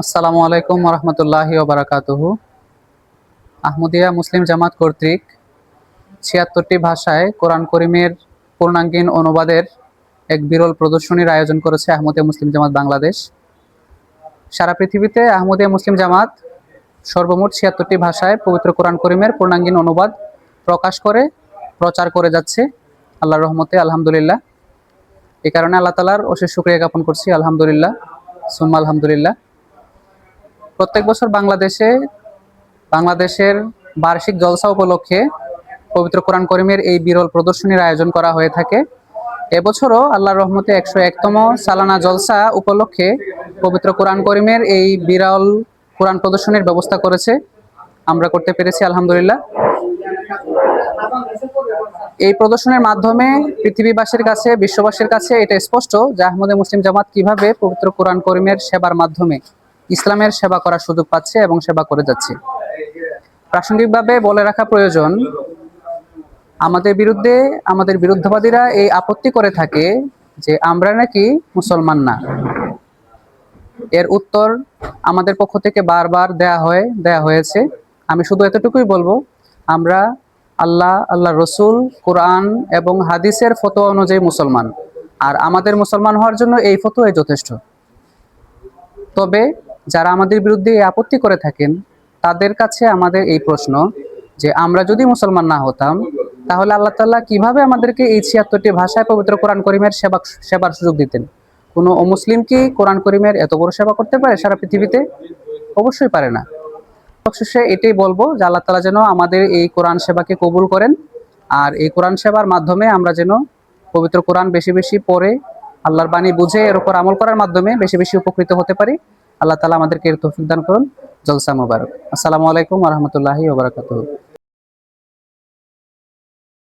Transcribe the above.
আসসালামু আলাইকুম রহমতুল্লাহি ওবারাকাতুহু। আহমদিয়া মুসলিম জামাত কর্তৃক ৭৬টি ভাষায় কোরআন করিমের পূর্ণাঙ্গীন অনুবাদের এক বিরল প্রদর্শনীর আয়োজন করেছে আহমদিয়া মুসলিম জামাত বাংলাদেশ। সারা পৃথিবীতে আহমদিয়া মুসলিম জামাত সর্বমোট ৭৬টি ভাষায় পবিত্র কোরআন করিমের পূর্ণাঙ্গীন অনুবাদ প্রকাশ করে প্রচার করে যাচ্ছে আল্লাহর রহমতে, আলহামদুলিল্লাহ। এই কারণে আল্লাহ তাআলার অশেষ শুকরিয়া জ্ঞাপন করছি, আলহামদুলিল্লাহ, সুম্মা আলহামদুলিল্লাহ। প্রত্যেক বছর বাংলাদেশের বার্ষিক জলসা উপলক্ষে পবিত্র কোরআন করিমের এই বিরল প্রদর্শনীর আয়োজন করা হয়ে থাকে। এবছরও আল্লাহর রহমতে ১০১তম সালানা জলসা উপলক্ষে পবিত্র কোরআন করিমের এই বিরল কোরআন প্রদর্শনীর ব্যবস্থা করেছে, আমরা করতে পেরেছি, আলহামদুলিল্লাহ। এই প্রদর্শনের মাধ্যমে পৃথিবীবাসীর কাছে, বিশ্ববাসীর কাছে এটা স্পষ্ট যে আহমদিয়া মুসলিম জামাত কিভাবে পবিত্র কোরআন করিমের সেবার মাধ্যমে ইসলামের সেবা করার সুযোগ পাচ্ছে এবং সেবা করে যাচ্ছে। প্রাসঙ্গিকভাবে বলে রাখা প্রয়োজন, আমাদের বিরুদ্ধবাদীরা এই আপত্তি করে থাকে যে আমরা নাকি মুসলমান না। এর উত্তর আমাদের পক্ষ থেকে বারবার দেয়া হয়েছে। আমি শুধু এতটুকুই বলবো, আমরা আল্লাহ রসুল, কোরআন এবং হাদিসের ফতোয়া অনুযায়ী মুসলমান, আর আমাদের মুসলমান হওয়ার জন্য এই ফতোয়াই যথেষ্ট। তবে যারা আমাদের বিরুদ্ধে এই আপত্তি করে থাকেন তাদের কাছে আমাদের এই প্রশ্ন যে আমরা যদি মুসলমান না হতাম তাহলে আল্লাহ তাআলা কিভাবে আমাদেরকে এই ৭৬টি ভাষায় পবিত্র কোরআন করিমের সেবার সুযোগ দিতেন? কোনো অমুসলিম কি কোরআন করিমের এত বড় সেবা করতে পারে সারা পৃথিবীতে? অবশ্যই পারে না। অবশেষে এটাই বলবো যে আল্লাহ তাআলা যেন আমাদের এই কোরআন সেবাকে কবুল করেন, আর এই কোরআন সেবার মাধ্যমে আমরা যেন পবিত্র কোরআন বেশি বেশি পড়ে আল্লাহর বাণী বুঝে এর উপর আমল করার মাধ্যমে বেশি বেশি উপকৃত হতে পারি। আল্লাহ তাআলা আমাদেরকে এর তৌফিক দান করুন। জলসা মুবারক। আসসালামু আলাইকুম ওয়া রাহমাতুল্লাহি ওয়া বারাকাতুহু।